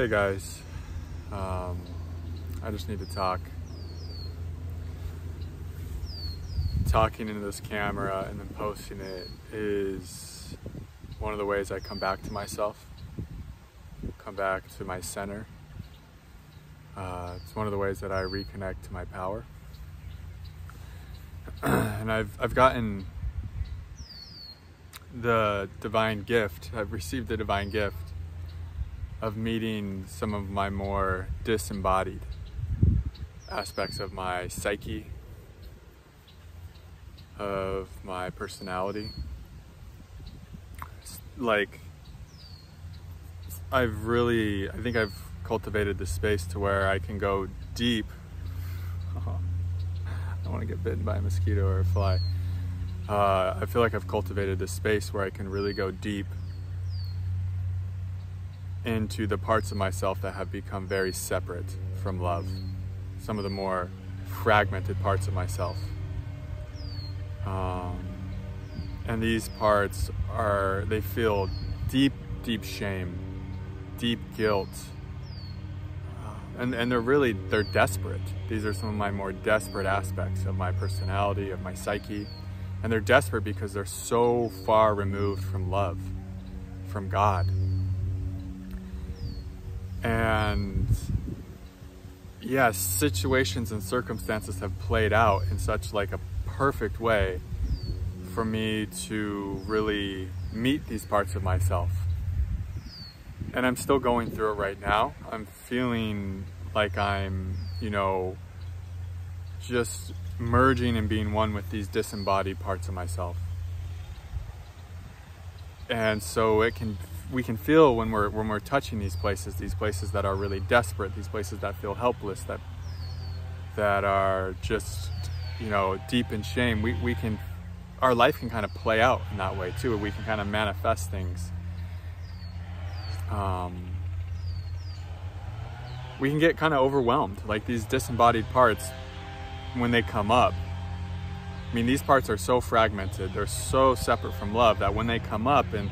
Hey guys, I just need to talk. Talking into this camera and then posting it is one of the ways I come back to myself, come back to my center. It's one of the ways that I reconnect to my power. And I've gotten the divine gift, I've received the divine gift of meeting some of my more disembodied aspects of my psyche, of my personality. Like, I think I've cultivated this space to where I can go deep. I don't want to get bitten by a mosquito or a fly. I feel like I've cultivated this space where I can really go deep into the parts of myself that have become very separate from love. Some of the more fragmented parts of myself. And these parts they feel deep, deep shame, deep guilt. And they're desperate. These are some of my more desperate aspects of my personality, of my psyche. And they're desperate because they're so far removed from love, from God. And yes, situations and circumstances have played out in such like a perfect way for me to really meet these parts of myself. And I'm still going through it right now. I'm feeling like I'm, just merging and being one with these disembodied parts of myself. And so we can feel when we're touching these places that are really desperate, these places that feel helpless, that are just, deep in shame. Our life can kind of play out in that way too. We can kind of manifest things. We can get kind of overwhelmed, like these disembodied parts when they come up. I mean, these parts are so fragmented, they're so separate from love that when they come up and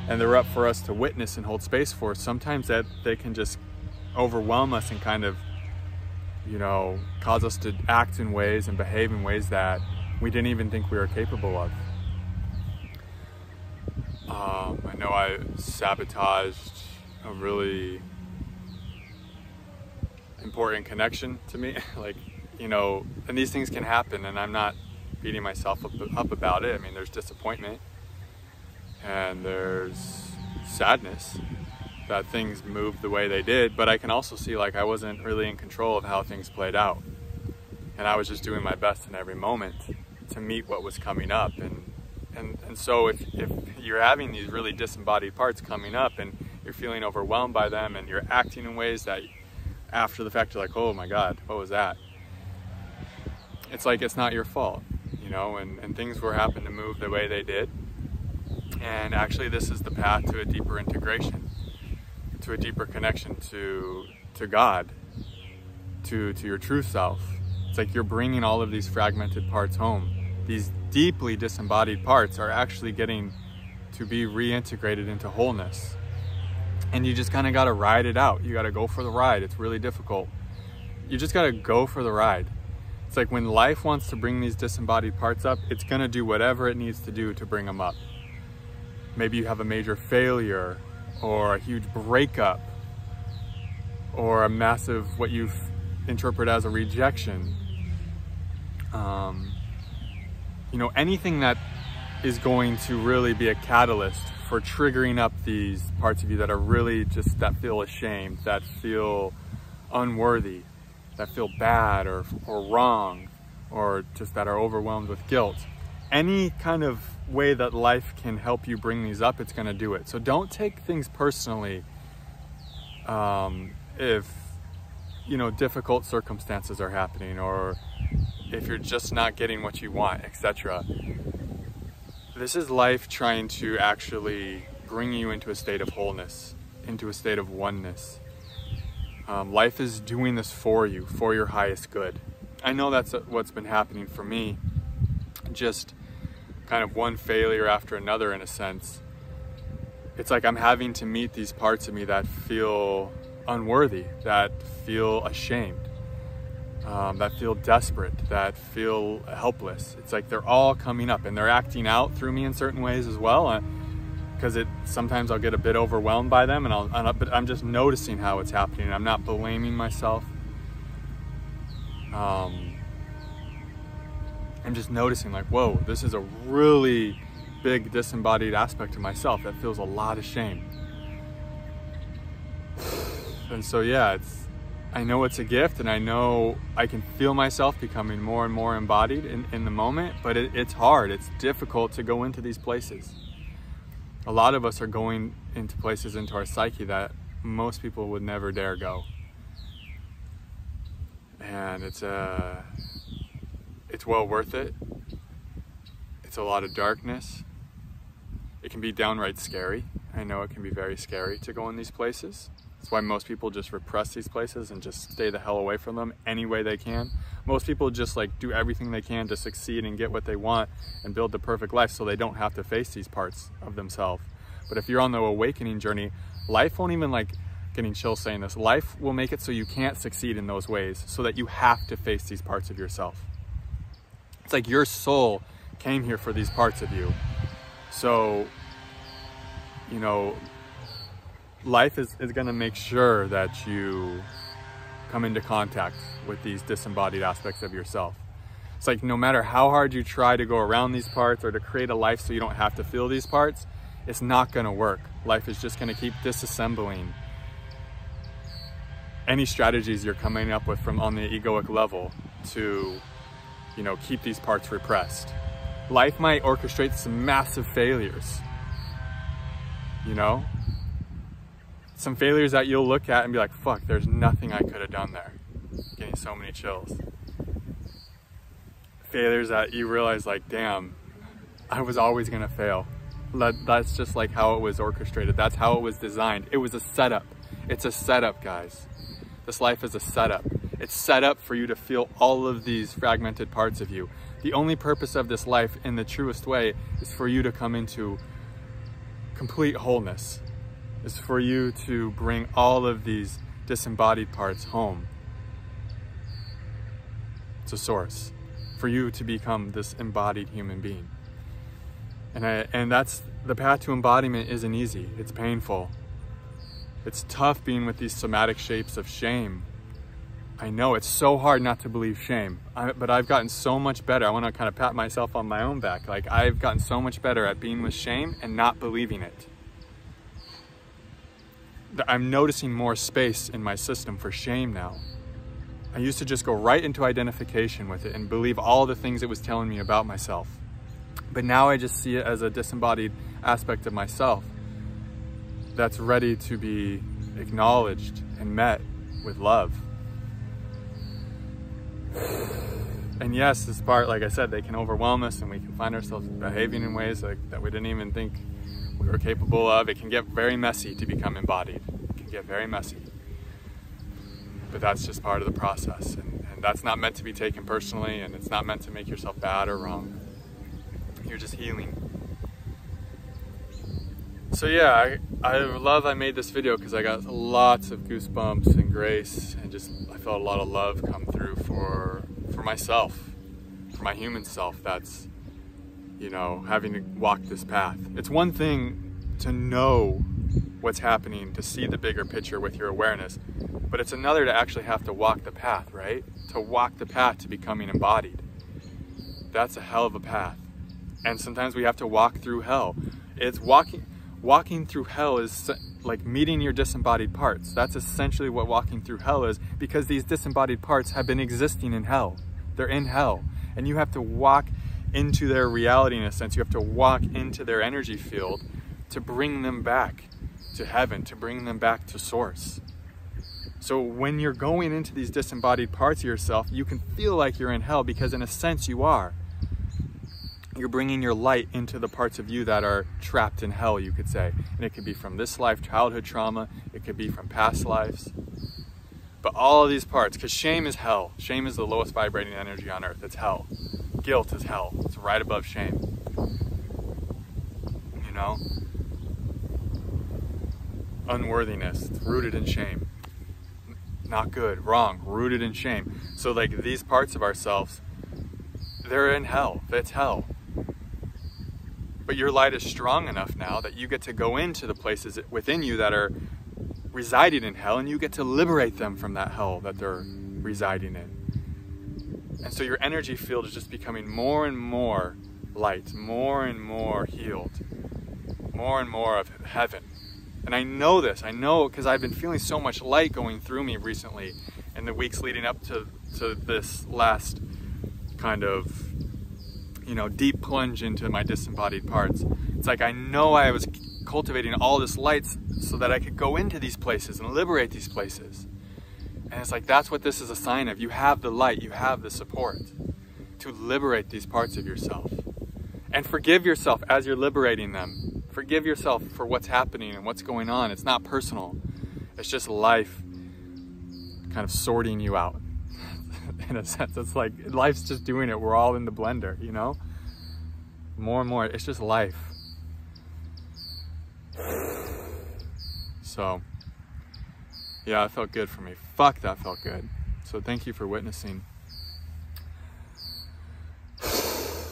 they're up for us to witness and hold space for, sometimes that they can just overwhelm us and kind of, cause us to act in ways and behave in ways that we didn't even think we were capable of. I know I sabotaged a really important connection to me, and these things can happen, and I'm not beating myself up about it. I mean, there's disappointment and there's sadness that things moved the way they did, but I can also see like I wasn't really in control of how things played out, and I was just doing my best in every moment to meet what was coming up. And so if you're having these really disembodied parts coming up and you're feeling overwhelmed by them and you're acting in ways that after the fact you're like, oh my God, what was that? It's like, it's not your fault, and things were happening to move the way they did. And actually this is the path to a deeper integration, to a deeper connection to God, to your true self. It's like you're bringing all of these fragmented parts home. These deeply disembodied parts are actually getting to be reintegrated into wholeness. And you just kind of got to ride it out. You got to go for the ride. It's really difficult. You just got to go for the ride. It's like when life wants to bring these disembodied parts up, it's going to do whatever it needs to do to bring them up. Maybe you have a major failure or a huge breakup or a massive, what you interpret as a rejection. Anything that is going to really be a catalyst for triggering up these parts of you that are really that feel ashamed, that feel unworthy, that feel bad or wrong, or just that are overwhelmed with guilt. Any kind of way that life can help you bring these up, it's going to do it. So don't take things personally if difficult circumstances are happening, or if you're just not getting what you want, etc. This is life trying to actually bring you into a state of wholeness, into a state of oneness. Life is doing this for you, for your highest good. I know that's what's been happening for me. Just kind of one failure after another, in a sense. It's like I'm having to meet these parts of me that feel unworthy, that feel ashamed, that feel desperate, that feel helpless. It's like they're all coming up and they're acting out through me in certain ways as well. Because sometimes I'll get a bit overwhelmed by them, but I'm just noticing how it's happening. I'm not blaming myself. I'm just noticing like, whoa, this is a really big disembodied aspect of myself that feels a lot of shame. And so yeah, I know it's a gift, and I know I can feel myself becoming more and more embodied in the moment, but it's hard. It's difficult to go into these places. A lot of us are going into places into our psyche that most people would never dare go. And it's well worth it. It's a lot of darkness. It can be downright scary. I know it can be very scary to go in these places. That's why most people just repress these places and just stay the hell away from them any way they can. Most people just like do everything they can to succeed and get what they want and build the perfect life so they don't have to face these parts of themselves. But if you're on the awakening journey, life won't even, like, getting chills saying this, life will make it so you can't succeed in those ways, so that you have to face these parts of yourself. It's like your soul came here for these parts of you. So, you know, life is going to make sure that you come into contact with these disembodied aspects of yourself. It's like no matter how hard you try to go around these parts or to create a life so you don't have to feel these parts, it's not going to work. Life is just going to keep disassembling any strategies you're coming up with from on the egoic level to, you know, keep these parts repressed. Life might orchestrate some massive failures, you know? Some failures that you'll look at and be like, fuck, there's nothing I could have done there. Getting so many chills. Failures that you realize, like, damn, I was always gonna fail. That's just like how it was orchestrated. That's how it was designed. It was a setup. It's a setup, guys. This life is a setup. It's set up for you to feel all of these fragmented parts of you. The only purpose of this life in the truest way is for you to come into complete wholeness. Is for you to bring all of these disembodied parts home to source. For you to become this embodied human being. And that's the path to embodiment. Isn't easy. It's painful. It's tough being with these somatic shapes of shame. I know it's so hard not to believe shame, but I've gotten so much better. I want to kind of pat myself on my own back. Like, I've gotten so much better at being with shame and not believing it. I'm noticing more space in my system for shame now. I used to just go right into identification with it and believe all the things it was telling me about myself. But now I just see it as a disembodied aspect of myself that's ready to be acknowledged and met with love. And yes, this part, like I said, they can overwhelm us and we can find ourselves behaving in ways that we didn't even think we were capable of. It can get very messy to become embodied. It can get very messy. But that's just part of the process. And that's not meant to be taken personally, and it's not meant to make yourself bad or wrong. You're just healing. So yeah, I love I made this video because I got lots of goosebumps and grace, and just I felt a lot of love come through for myself, for my human self that's, you know, having to walk this path. It's one thing to know what's happening, to see the bigger picture with your awareness, but it's another to actually have to walk the path, right? To walk the path to becoming embodied. That's a hell of a path. And sometimes we have to walk through hell. It's walking through hell is like meeting your disembodied parts. That's essentially what walking through hell is, because these disembodied parts have been existing in hell. They're in hell. And you have to walk into their reality in a sense. You have to walk into their energy field to bring them back to heaven, to bring them back to source. So when you're going into these disembodied parts of yourself, you can feel like you're in hell, because in a sense you are. You're bringing your light into the parts of you that are trapped in hell, you could say. And it could be from this life, childhood trauma. It could be from past lives. But all of these parts, because shame is hell. Shame is the lowest vibrating energy on earth. It's hell. Guilt is hell. It's right above shame. You know? Unworthiness, it's rooted in shame. not good, wrong, rooted in shame. So like these parts of ourselves, they're in hell, it's hell. But your light is strong enough now that you get to go into the places within you that are residing in hell, and you get to liberate them from that hell that they're residing in. And so your energy field is just becoming more and more light, more and more healed, more and more of heaven. And I know this, I know because I've been feeling so much light going through me recently in the weeks leading up to this last kind of, you know, deep plunge into my disembodied parts. It's like I know I was cultivating all this light so that I could go into these places and liberate these places. And it's like that's what this is a sign of. You have the light, you have the support to liberate these parts of yourself. And forgive yourself as you're liberating them. Forgive yourself for what's happening and what's going on. It's not personal. It's just life kind of sorting you out. In a sense, it's like life's just doing it. We're all in the blender, you know? More and more, it's just life. So, yeah, it felt good for me. Fuck, that felt good. So thank you for witnessing.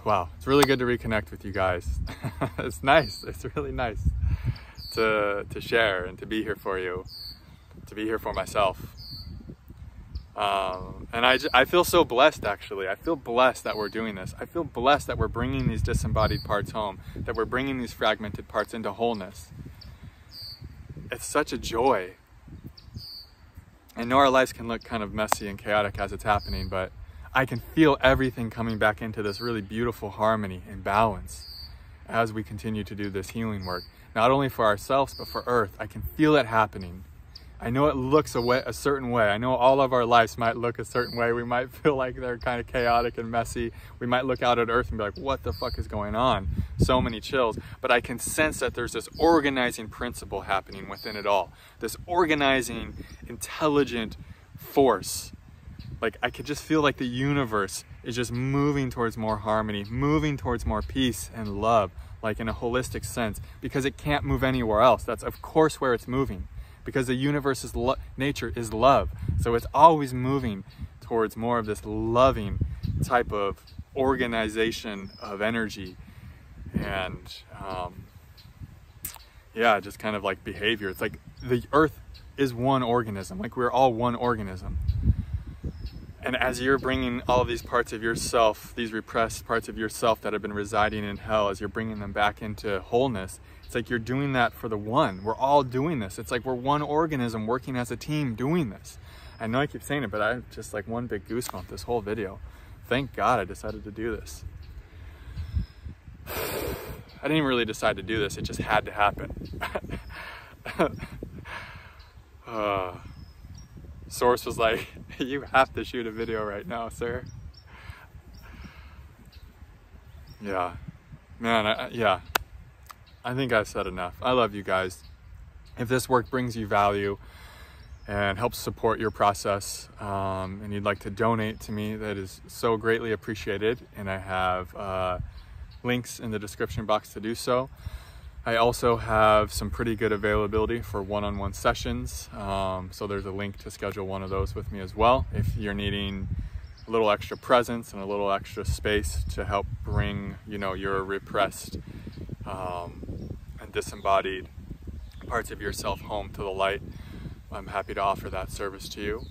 Wow, it's really good to reconnect with you guys. It's nice. It's really nice to share and to be here for you, to be here for myself. And I feel so blessed, actually. I feel blessed that we're doing this. I feel blessed that we're bringing these disembodied parts home, that we're bringing these fragmented parts into wholeness. It's such a joy. I know our lives can look kind of messy and chaotic as it's happening, but I can feel everything coming back into this really beautiful harmony and balance as we continue to do this healing work. Not only for ourselves, but for Earth. I can feel it happening. I know it looks a certain way. I know all of our lives might look a certain way. We might feel like they're kind of chaotic and messy. We might look out at Earth and be like, what the fuck is going on? So many chills. But I can sense that there's this organizing principle happening within it all. This organizing, intelligent force. Like I could just feel like the universe is just moving towards more harmony, moving towards more peace and love, like in a holistic sense, because it can't move anywhere else. That's of course where it's moving. Because the universe's nature is love. So it's always moving towards more of this loving type of organization of energy and yeah, just kind of like behavior. It's like the Earth is one organism, like we're all one organism. And as you're bringing all of these parts of yourself, these repressed parts of yourself that have been residing in hell, as you're bringing them back into wholeness, it's like you're doing that for the one. We're all doing this. It's like we're one organism working as a team doing this. I know I keep saying it, but I have just like one big goosebump this whole video. Thank God I decided to do this. I didn't even really decide to do this. It just had to happen. Source was like, you have to shoot a video right now, sir. Yeah, man, yeah. I think I've said enough. I love you guys. If this work brings you value and helps support your process, and you'd like to donate to me, that is so greatly appreciated. And I have links in the description box to do so. I also have some pretty good availability for one-on-one sessions. So there's a link to schedule one of those with me as well. If you're needing a little extra presence and a little extra space to help bring, you know, your repressed and disembodied parts of yourself home to the light, I'm happy to offer that service to you.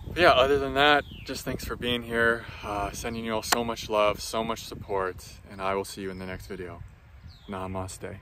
But yeah, other than that, just thanks for being here. Sending you all so much love, so much support, and I will see you in the next video. Namaste.